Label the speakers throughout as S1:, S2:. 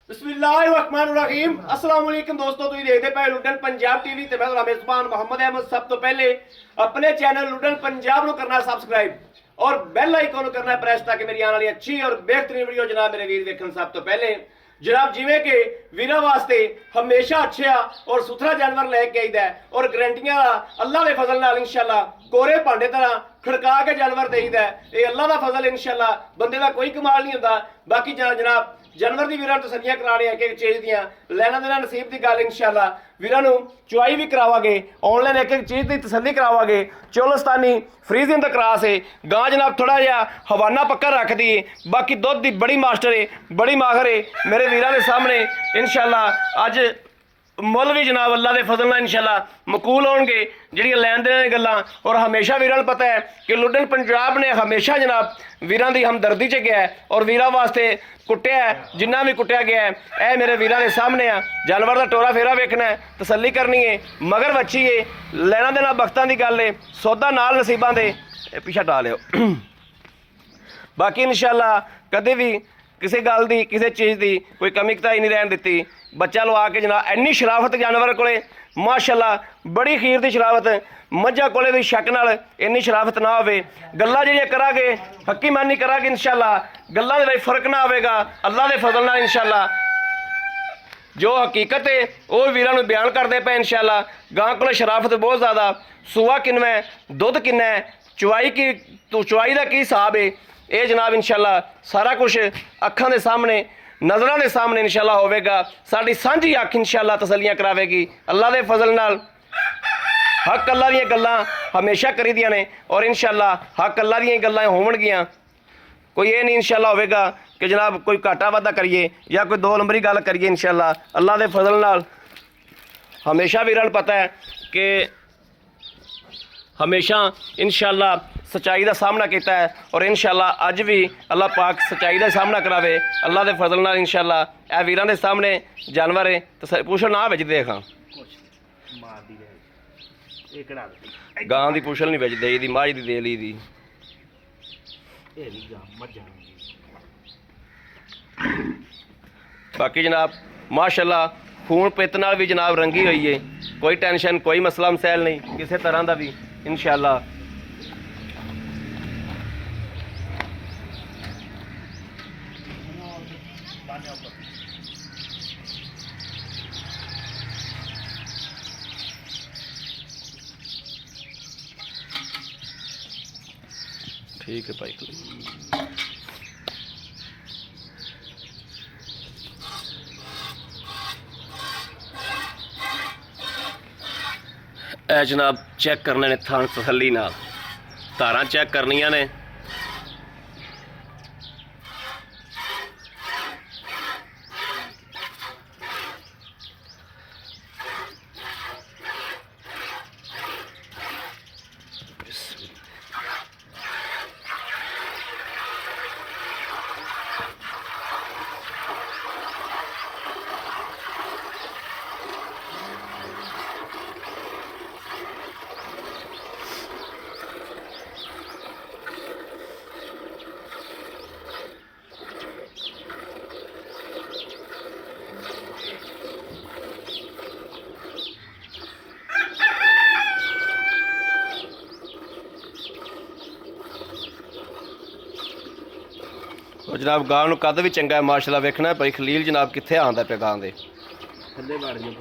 S1: बिस्मिल्लाहिर्रहमानिर्रहीम अस्सलाम वालेकुम दोस्तों, तुम देखते पे लुडन पंजाब टीवी ते मैं मेजबान मोहम्मद अहमद। सब तो पहले अपने चैनल लुडन पंजाब को करना सब्सक्राइब और बेल आइकन करना प्रेस ताकि मेरी आने वाली अच्छी और बेहतरीन वीडियो जनाब मेरे वीर देखने। सब तो पहले जनाब जिमें कि वीरों वास्ते हमेशा अच्छा और सुथरा जानवर लैके आईदा है और गारंटियां अल्लाह के फजल नाल इंशाल्लाह कोरे भांडे तरह खड़का के जानवर देईदा है। ये अल्लाह का फजल इंशाल्लाह, बंदे का कोई कमाल नहीं होता। बाकी जनाब जानवर की वीरां तसलियां कराने एक एक चीज़ दियां लैना देना नसीब की गल इंशाल्लाह वीरां नूं चुआई भी करावांगे, ऑनलाइन एक एक चीज़ की तसली करावांगे। चोलस्तानी फ्रीजिंग दा क्रास है गां जनाब, थोड़ा जिहा हवाना पक्का रख दी। बाकी दुध की बड़ी मास्टर है, बड़ी माहर है मेरे वीरां के सामने इंशाल्लाह। अज मुल भी जनाब अल्लाह के फजल नाल इंशाल्लाह मकूल होणगे जिहड़ियां लैन देन दी गल्लां। और हमेशा वीरां नूं पता है कि लुडन पंजाब ने हमेशा जनाब वीरां दी हमदर्दी च गया है और वीरां वास्ते कुट्टिया है जिन्ना भी कुट्टिया गया है। यह मेरे वीरां के सामने आ, जानवर का टोरा फेरा वेखना है, तसली करनी है, मगर बच्ची है, लैना देना बख्तां दी गल है, सौदा नाल नसीबां दे। पीछा टा लियो। बाकी इंशाल्लाह कदे भी किसी गल की किसी चीज़ की कोई कमी कताई नहीं रहन दी। बच्चा लवा के जनाब इन्नी शराफत जानवर कोले माशाल्लाह बड़ी खीर की शराफत, मझां कोले भी शक नाल इन्नी शराफत ना होवे। गल्लां जिहड़ियां करांगे हक्की मानी करांगे इंशाल्लाह, गल्लां दे विच फर्क ना आवेगा अल्लाह के फजल नाल इंशाल्लाह। जो हकीकत है वह वीरां नूं बयान करदे पे इंशाल्लाह। गां कोले शराफत बहुत ज़्यादा, सूआ किन्ना है, दुध किन्ना है, चुआई की तो चुआई का की हिसाब है, ये जनाब इंशाल्लाह सारा कुछ अखां दे सामने नज़रां दे सामने इंशाल्लाह होवेगा। साडी सांझी अख इंशाल्लाह तसलियां करावेगी अल्लाह के फजल नाल। हक अल्लाह दीयां गल्लां हमेशा करी दियां ने और इंशाल्लाह हक अल्लाह दीयां गल्लां होवणगियां। कोई ये नहीं इंशाल्लाह होवेगा कि जनाब कोई घाटा वाधा करिए या कोई दो नंबरी गल करिए। इंशाल्लाह अल्लाह के फजल नाल हमेशा वीरां नूं पता है कि हमेशा इंशाल्लाह सच्चाई का सामना किया है और इंशाल्लाह अज भी अल्लाह पाक सच्चाई का सामना करावे अल्लाह के फजल नाल इंशाल्लाह। ए वीरां दे सामने जानवर है तो पूछल ना बेच देखा गां की पूछल नहीं बेच दे मझ की दे ली दी। बाकी जनाब माशाल्लाह खून पित नाल भी जनाब रंगी हुई है, कोई टेंशन कोई मसला मसैल नहीं किसी तरह का भी इंशाल्लाह। ठीक है भाई। ए जनाब चेक करने ने थान तसली नाल, धारा चेक करनिया ने। और जनाब गां नूं कद भी चंगा है माशाल्लाह। वेखना भाई खलील जनाब कित्थे आंदा पे गां दे थल्ले बाड़ जो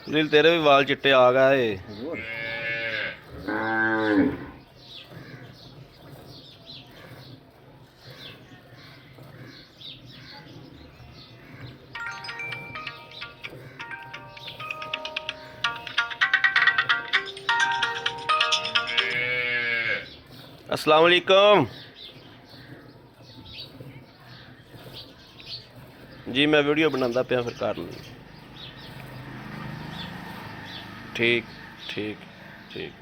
S2: ਲੀਲ ਤੇਰੇ ਵੀ ਵਾਲ ਚਿੱਟੇ ਆ ਗਏ।
S1: ਹੋਰ
S2: अस्सलाम वालेकुम जी, मैं वीडियो बनाता पिया फिर कर लूँ। ठीक ठीक ठीक।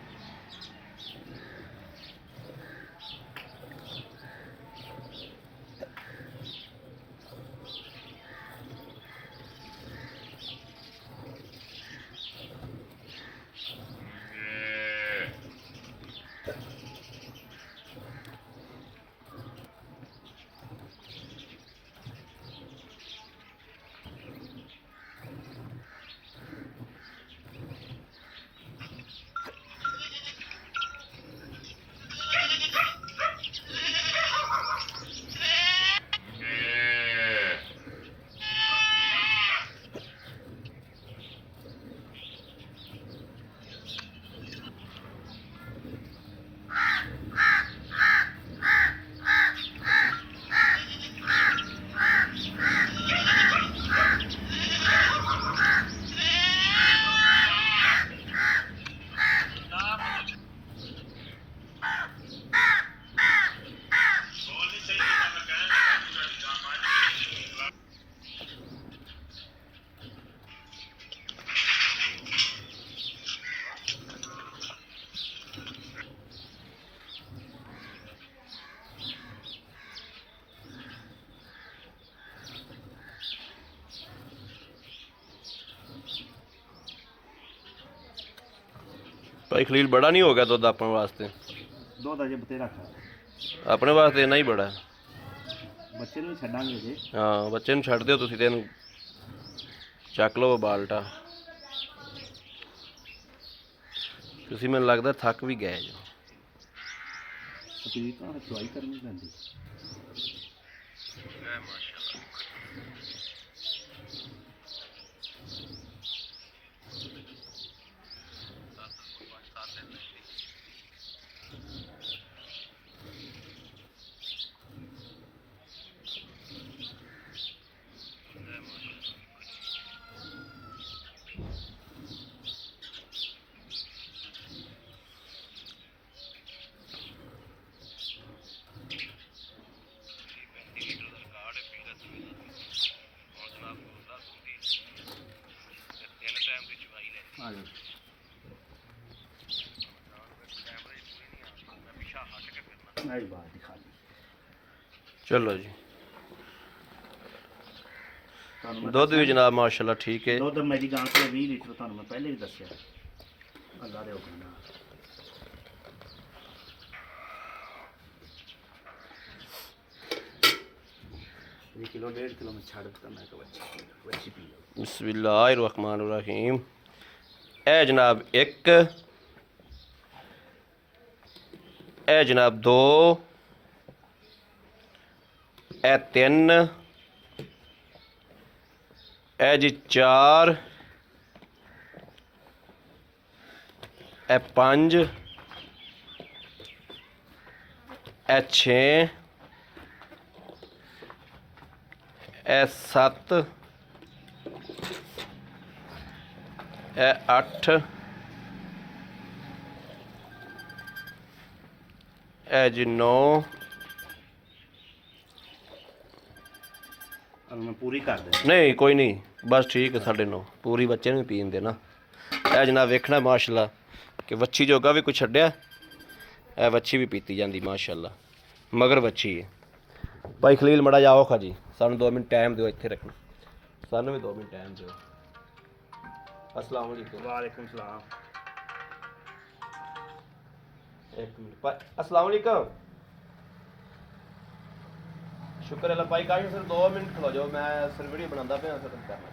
S2: भाई खलील बड़ा नहीं हो गया दुध अपने वास्ते?
S1: ਦੁੱਧ ਅਜੇ ਬਤੇਰਾ ਖਾ
S2: अपने वास्ते इन्ना ही बड़ा है।
S1: ਬੱਚੇ ਨੂੰ ਛੱਡਾਂਗੇ ਜੇ।
S2: हाँ बच्चे छड़ दो तुसीं ते इहनूं ਚੱਕ ਲਓ ਬਾਲਟਾ। ਤੁਸੀਂ ਮੈਨੂੰ ਲੱਗਦਾ ਥੱਕ ਵੀ ਗਏ ਜੋ।
S1: ਤਕਰੀਰ ਤਾਂ ਚੁਆਈ ਕਰਨੀ ਪੈਂਦੀ। ਆ ਜਾਓ। नहीं बात दिखा दी।
S2: चलो जी, ਦੁੱਧ ਵੀ ਜਨਾਬ ਮਾਸ਼ਾਅੱਲਾ ਠੀਕ ਹੈ।
S1: ਦੁੱਧ ਮੇਰੀ ਗਾਂ ਕੋਲ 20 ਲੀਟਰ ਤੁਹਾਨੂੰ ਮੈਂ ਪਹਿਲੇ ਵੀ ਦੱਸਿਆ। ਅੱਲਾ ਦੇ ਹੁਕਮ ਨਾਲ ये किलो 1.5 किलो में छाड़ देता मैं तो बच्ची पी लो।
S2: बिस्मिल्लाहिर्रहमानिर्रहीम। ए जनाब 1, ए जनाब 2, ए 3, ए जी 4, ए 5, ए 6, ਇਹ 7, ਇਹ 8, ਇਹ ਜੀ 9।
S1: मैं पूरी कर दे।
S2: नहीं कोई नहीं, बस ठीक है 9:30 पूरी बच्चे ਨੂੰ ਪੀਣ ਦੇ ਨਾ। ਇਹ ਜਨਾਬ ਵੇਖਣਾ ਮਾਸ਼ਾਅੱਲਾ ਕਿ ਵੱਛੀ ਜੋਗਾ ਵੀ ਕੁਛ ਛੱਡਿਆ। ਇਹ ਵੱਛੀ ਵੀ ਪੀਤੀ ਜਾਂਦੀ ਮਾਸ਼ਾਅੱਲਾ, ਮਗਰ ਵੱਛੀ ਹੈ। ਭਾਈ ਖਲੀਲ ਮੜਾ ਜਾਓ ਖਾ ਜੀ, ਸਾਨੂੰ 2 ਮਿੰਟ टाइम ਦਿਓ, ਇੱਥੇ ਰੱਖਣਾ ਸਾਨੂੰ ਵੀ 2 ਮਿੰਟ टाइम ਦਿਓ। अस्सलाम वालेकुम।
S1: वालेकुम सलाम।
S2: एक मिनट अस्सलाम वालेकुम। शुक्र अल्लाह भाई काश सिर्फ 2 मिनट खलो जाओ, मैं सिर्फ वीडियो बनाता पे फिर करना।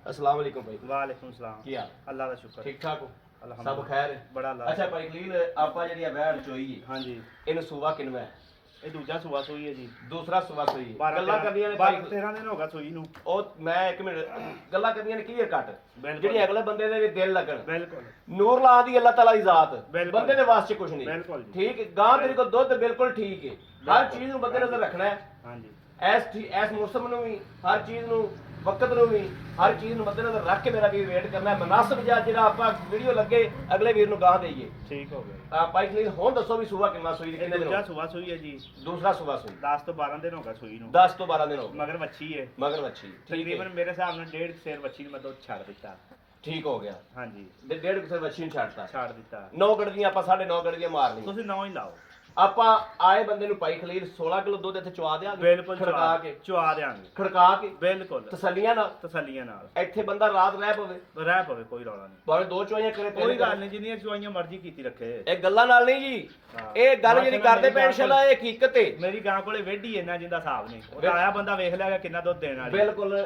S2: अस्सलाम वालेकुम भाई।
S1: वालेकुम सलाम।
S2: ਕੀ ਹਾਲ?
S1: अल्लाह का शुक्र।
S2: ठीक ठाक हो?
S1: अल्हम्दुलिल्लाह।
S2: सब खैर है?
S1: बड़ा अल्लाह।
S2: अच्छा भाई खलील आपा ਜਿਹੜੀ ਆ ਵੈੜ ਚੋਈ
S1: हाँ जी।
S2: ਇਹਨੂੰ ਸੂਆ ਕਿਨਵਾ ਹੈ?
S3: ਇਹ ਦੂਜਾ ਸੂਆ ਸੂਈ ਹੈ ਜੀ।
S2: ਦੂਸਰਾ ਸੂਆ ਸੂਈ
S3: 12
S2: ਗੱਲਾਂ ਕਰਦੀਆਂ ਨੇ
S3: 13 ਦਿਨ ਹੋ ਗਿਆ ਸੂਈ ਨੂੰ।
S2: ਉਹ ਮੈਂ ਇੱਕ ਮਿੰਟ ਗੱਲਾਂ ਕਰਦੀਆਂ ਨੇ ਕਲੀਅਰ ਕੱਟ
S3: ਬਿਲਕੁਲ।
S2: ਜਿਹੜੀ ਅਗਲੇ ਬੰਦੇ ਦੇ ਵੀ ਦਿਲ ਲੱਗਣ।
S3: ਬਿਲਕੁਲ
S2: ਨੂਰ ਲਾ ਦੀ ਅੱਲਾਹ ਤਾਲਾ ਦੀ ਜ਼ਾਤ
S3: ਬਿਲਕੁਲ।
S2: ਬੰਦੇ ਦੇ ਵਾਸਤੇ ਕੁਝ ਨਹੀਂ।
S3: ਬਿਲਕੁਲ ਜੀ।
S2: ਠੀਕ ਹੈ, ਗਾਂ ਤੇਰੇ ਕੋਲ ਦੁੱਧ ਬਿਲਕੁਲ ਠੀਕ ਹੈ, ਹਰ ਚੀਜ਼ ਨੂੰ ਬੰਦੇ ਨਜ਼ਰ ਰੱਖਣਾ ਹੈ।
S3: ਹਾਂਜੀ
S2: ਐਸ ਮੌਸਮ ਨੂੰ ਵੀ, ਹਰ ਚੀਜ਼ ਨੂੰ, ਵਕਤ ਨੂੰ ਵੀ, ਹਰ ਚੀਜ਼ ਨੂੰ ਮੱਦੇਨਜ਼ਰ ਰੱਖ ਕੇ ਮੇਰਾ ਵੀਰ ਵੇਟ ਕਰਨਾ ਹੈ। ਮੁਨਾਸਬ ਜਿਹੜਾ ਆਪਾਂ ਵੀਡੀਓ ਲੱਗੇ ਅਗਲੇ ਵੀਰ ਨੂੰ ਗਾਂ ਦੇਈਏ।
S3: ਠੀਕ ਹੋ ਗਿਆ।
S2: ਆਪਾਂ ਇੱਕ ਹੁਣ ਦੱਸੋ ਵੀ ਸੂਆ ਕਿੰਨਾ ਸੂਈ ਦੀ ਕਿੰਨੇ ਦਿਨ ਹੋ
S3: ਦੂਜਾ
S2: ਗਏ?
S3: ਸੂਆ ਸੂਈ ਹੈ ਜੀ।
S2: ਦੂਸਰਾ ਸੂਆ ਸੂਈ
S3: 10 ਤੋਂ 12 ਦਿਨ ਹੋ ਗਿਆ ਸੂਈ ਨੂੰ।
S2: 10 ਤੋਂ 12 ਦਿਨ ਹੋ ਗਏ।
S3: ਮਗਰ ਵੱਛੀ ਹੈ।
S2: ਮਗਰ ਵੱਛੀ ਠੀਕ
S3: ਤਕਰੀਬਨ
S2: ਹੈ,
S3: ਮੇਰੇ ਹਿਸਾਬ ਨਾਲ 1.5 ਸੇਰ ਵੱਛੀ ਨੂੰ ਮੈਂ ਦੁੱਧ ਛੱਡ ਦਿੱਤਾ।
S2: ਠੀਕ ਹੋ ਗਿਆ।
S3: ਹਾਂਜੀ
S2: ਡੇਢ ਕਿਸੇ ਵੱਛੀ ਨੂੰ ਛੱਡਤਾ।
S3: ਛੱਡ ਦਿੱਤਾ।
S2: 9 ਗੜਦੀਆਂ ਆਪਾਂ 9.5 ਗੜਦੀਆਂ ਮਾਰ ਲਈਆਂ।
S3: ਤੁਸੀਂ 9 ਹੀ ਲਾਓ।
S2: ਆਪਾਂ ਆਏ ਬੰਦੇ ਨੂੰ ਪਾਈ ਖਲੀਲ 16 ਕਿਲੋ ਦੁੱਧ ਇੱਥੇ ਚਵਾ ਦਿਆਂਗੇ।
S3: ਬਿਲਕੁਲ
S2: ਖੜਕਾ ਕੇ
S3: ਚੁਆ ਦੇਾਂਗੇ।
S2: ਖੜਕਾ ਕੇ
S3: ਬਿਲਕੁਲ
S2: ਤਸੱਲੀਆਂ ਨਾਲ
S3: ਤਸੱਲੀਆਂ ਨਾਲ
S2: ਇੱਥੇ ਬੰਦਾ ਰਾਤ ਰਹਿ ਪਵੇ,
S3: ਰਹਿ ਪਵੇ, ਕੋਈ ਰੌਲਾ ਨਹੀਂ।
S2: ਭਾਵੇਂ 2 ਚਵਾਈਆਂ ਕਰੇ
S3: ਕੋਈ ਗੱਲ ਨਹੀਂ, ਜਿੰਨੀਆਂ ਚੁਆਈਆਂ ਮਰਜ਼ੀ ਕੀਤੀ ਰੱਖੇ।
S2: ਇਹ ਗੱਲਾਂ ਨਾਲ ਨਹੀਂ ਜੀ,
S3: ਹਾਂ।
S2: ਇਹ ਗੱਲ ਜਿਹੜੀ
S3: ਮਾਸ਼ਾਅੱਲਾ
S2: ਕਰਦੇ ਪਏ
S3: ਮੇਰੀ
S2: ਇਨਸ਼ਾਅੱਲਾ ਇਹ ਹਕੀਕਤ ਹੈ।
S3: ਮੇਰੀ ਗਾਂ ਕੋਲੇ ਵੇਢੀ ਇੰਨਾ ਜਿੰਦਾ ਹਿਸਾਬ ਨਹੀਂ। ਉਹ ਤਾਂ ਆਇਆ ਬੰਦਾ ਵੇਖ ਲਿਆ ਕਿੰਨਾ ਦੁੱਧ ਦੇਣ ਵਾਲੀ।
S2: ਬਿਲਕੁਲ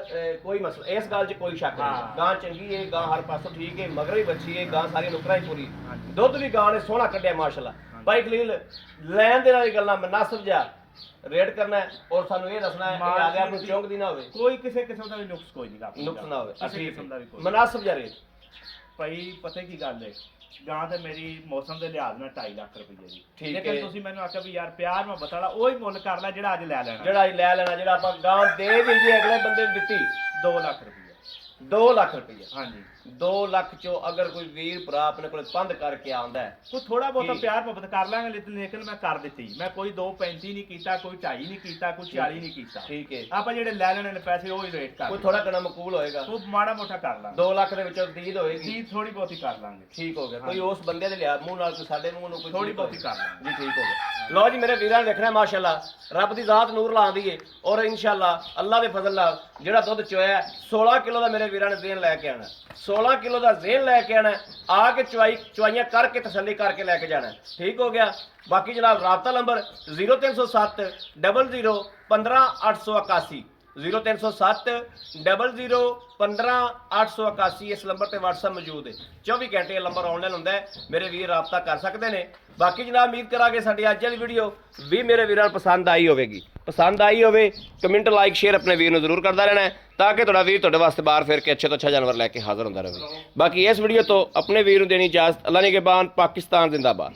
S2: ਕੋਈ ਮਸਲਾ ਇਸ ਗੱਲ 'ਚ ਕੋਈ ਸ਼ੱਕ ਨਹੀਂ।
S3: ਹਾਂ।
S2: ਗਾਂ ਚੰਗੀ ਹੈ, ਗਾਂ ਹਰ ਪਾਸੋਂ ਠੀਕ ਹੈ, ਮਗਰ ਵੀ ਬੱਚੀ ਹੈ, ਗਾਂ ਸਾਰੀ ਨੁਕਰਾਂ ਹੀ ਪੂਰੀ।
S3: ਹਾਂਜੀ।
S2: ਦੁੱਧ ਵੀ ਗਾਂ ਨੇ ਸੋਹਣਾ ਕੱਢਿਆ ਮਾਸ਼ਾਅੱਲਾ। ਭਾਈ ਖਲੀਲ ਲੈਣ ਦੇ ਨਾਲ ਗੱਲਾਂ ਮਨਾਸਬ ਜਾ ਰੇਟ ਕਰਨਾ ਹੈ ਔਰ ਸਾਨੂੰ ਇਹ ਦੱਸਣਾ ਹੈ ਕਿ ਆਗੇ ਆਪ ਨੂੰ ਚੌਂਕਦੀ ਨਾ ਹੋਵੇ,
S3: ਕੋਈ ਕਿਸੇ ਕਿਸਮ ਦਾ ਵੀ ਨੁਕਸ ਕੋਈ ਨਹੀਂ ਗਾ।
S2: ਨੁਕਸ ਨਾ ਹੋਵੇ।
S3: ਕਿਸੇ ਕਿਸਮ ਦਾ ਵੀ ਕੋਈ।
S2: ਮਨਾਸਬ ਜਾ ਰੇਟ
S3: ਭਾਈ ਪਤਾ ਕੀ ਗੱਲ ਹੈ, ਗਾਂ ਤੇ ਮੇਰੀ ਮੌਸਮ ਦੇ ਲਿਹਾਜ਼ ਨਾਲ 2.5 ਲੱਖ ਰੁਪਏ ਜੀ।
S2: ਠੀਕ
S3: ਲੇਕਿਨ
S2: ਹੈ।
S3: ਤੁਸੀਂ ਮੈਨੂੰ ਆਖਿਆ ਵੀ ਯਾਰ ਪਿਆਰ ਮੁਹੱਬਤ ਵਾਲਾ ਉਹੀ ਮੁੱਲ ਕਰ ਲੈ ਜਿਹੜਾ ਅੱਜ ਲੈ ਲੈਣਾ।
S2: ਜਿਹੜਾ ਅਸੀਂ ਲੈ ਲੈਣਾ, ਜਿਹੜਾ ਆਪਾਂ ਗਾਂ ਦੇ ਵੀ ਜੇ ਅਗਲੇ ਬੰਦੇ ਨੂੰ ਦਿੱਤੀ
S3: 2 ਲੱਖ ਰੁਪਏ।
S2: 2 ਲੱਖ ਰੁਪਈਆ।
S3: ਹਾਂਜੀ
S2: 2 ਲੱਖ ਚੋਂ ਅਗਰ ਕੋਈ ਵੀਰ ਭਰਾ ਆਪਣੇ ਕੋਲ ਪੰਧ ਕਰਕੇ ਆਉਂਦਾ ਹੈ,
S3: ਕੋਈ ਥੋੜਾ ਬਹੁਤਾ
S2: ਠੀਕ।
S3: ਪਿਆਰ ਮੁਹੱਬਤ ਕਰ ਲਾਂਗੇ, ਲੇਕਿਨ ਮੈਂ ਕਰ ਦਿੱਤੀ। ਮੈਂ ਕੋਈ 2.35 ਨਹੀਂ ਕੀਤਾ, ਕੋਈ 2.5 ਨਹੀਂ ਕੀਤਾ, ਕੋਈ 40 ਨਹੀਂ ਕੀਤਾ।
S2: ਠੀਕ ਹੈ,
S3: ਆਪਾਂ ਜਿਹੜੇ ਲੈ ਲੈਣੇ ਨੇ ਪੈਸੇ ਉਹ ਹੀ ਰੇਟ ਕਰ
S2: ਕੋਈ ਥੋੜਾ ਘਣਾ ਮਕਬੂਲ ਹੋਏਗਾ।
S3: ਉਹ ਮਾੜਾ ਮੋਟਾ ਕਰ ਲਾਂਗੇ।
S2: 2 ਲੱਖ ਦੇ ਵਿੱਚੋਂ ਦੀਦ ਹੋਏਗੀ,
S3: ਜੀ ਥੋੜੀ ਬਹੁਤੀ ਕਰ ਲਾਂਗੇ।
S2: ਠੀਕ ਹੋ ਗਿਆ। ਕੋਈ ਉਸ ਬੰਦੇ ਦੇ ਲਿਆ ਮੂੰਹ ਨਾਲ, ਕੋਈ ਸਾਡੇ ਮੂੰਹ ਨੂੰ ਕੋਈ
S3: ਥੋੜੀ
S2: ਚੀਜ਼
S3: ਬਹੁਤੀ
S2: ਹੋਵੇ।
S3: ਕਰ ਲਾਂਗੇ
S2: ਜੀ ਠੀਕ ਹੋ ਗਿਆ। ਲਓ ਜੀ ਮੇਰੇ ਵੀਰਾਂ ਨੇ ਦੇਖਣਾ ਮਾਸ਼ਾਅੱਲਾ ਰੱਬ ਦੀ ਜ਼ਾਤ ਨੂਰ ਲਾਉਂਦੀ ਏ ਔਰ ਇਨਸ਼ਾਅੱਲਾ ਅੱਲਾ ਦੇ ਫਜ਼ਲ ਨਾਲ ਜਿਹੜਾ ਦੁੱਧ ਚੋਇਆ 16 ਕਿਲੋ ਦਾ ਮੇਰੇ ਵੀਰਾਂ ਨੇ ਜ਼ੇਨ ਲੈ ਕੇ ਆਣਾ। 16 ਕਿਲੋ ਦਾ ਜ਼ੇਨ ਲੈ ਕੇ ਆਣਾ, ਆ ਕੇ ਚੁਆਈਆਂ ਕਰਕੇ ਤਸੱਲੀ ਕਰਕੇ ਲੈ ਕੇ ਜਾਣਾ। ਠੀਕ ਹੋ ਗਿਆ। ਬਾਕੀ ਜਨਾਬ ਰਾਬਤਾ ਨੰਬਰ 0307 00 15 881 0307 00 15 881 ਇਸ ਨੰਬਰ ਤੇ WhatsApp ਮੌਜੂਦ ਹੈ। 24 ਘੰਟੇ ਇਹ ਨੰਬਰ ਆਨਲਾਈਨ ਹੁੰਦਾ ਹੈ, ਮੇਰੇ ਵੀਰ ਰਾਬਤਾ ਕਰ ਸਕਦੇ ਨੇ। ਬਾਕੀ ਜਨਾਬ ਉਮੀਦ ਕਰਾਂਗੇ ਸਾਡੀ ਅੱਜ ਵਾਲੀ ਵੀਡੀਓ ਵੀ ਮੇਰੇ ਵੀਰਾਂ ਨੂੰ ਪਸੰਦ ਆਈ ਹੋਵੇਗੀ। ਪਸੰਦ ਆਈ ਹੋਵੇ ਕਮੈਂਟ ਲਾਈਕ ਸ਼ੇਅਰ ਆਪਣੇ ਵੀਰ ਨੂੰ ਜ਼ਰੂਰ ਕਰਦਾ ਰਹਿਣਾ ਹੈ ਤਾਂ ਕਿ ਤੁਹਾਡਾ ਵੀਰ ਤੁਹਾਡੇ ਵਾਸਤੇ ਬਾਹਰ ਫਿਰ ਕੇ ਅੱਛੇ ਤੋਂ ਅੱਛਾ ਜਾਨਵਰ ਲੈ ਕੇ ਹਾਜ਼ਰ ਹੁੰਦਾ ਰਹੇ। ਬਾਕੀ ਇਸ ਵੀਡੀਓ ਤੋਂ ਆਪਣੇ ਵੀਰ ਨੂੰ ਦੇਣੀ ਇਜਾਜ਼ਤ। ਅੱਲਾ ਨਿਗਹਿਬਾਨ। ਪਾਕਿਸਤਾਨ ਜ਼ਿੰਦਾਬਾਦ।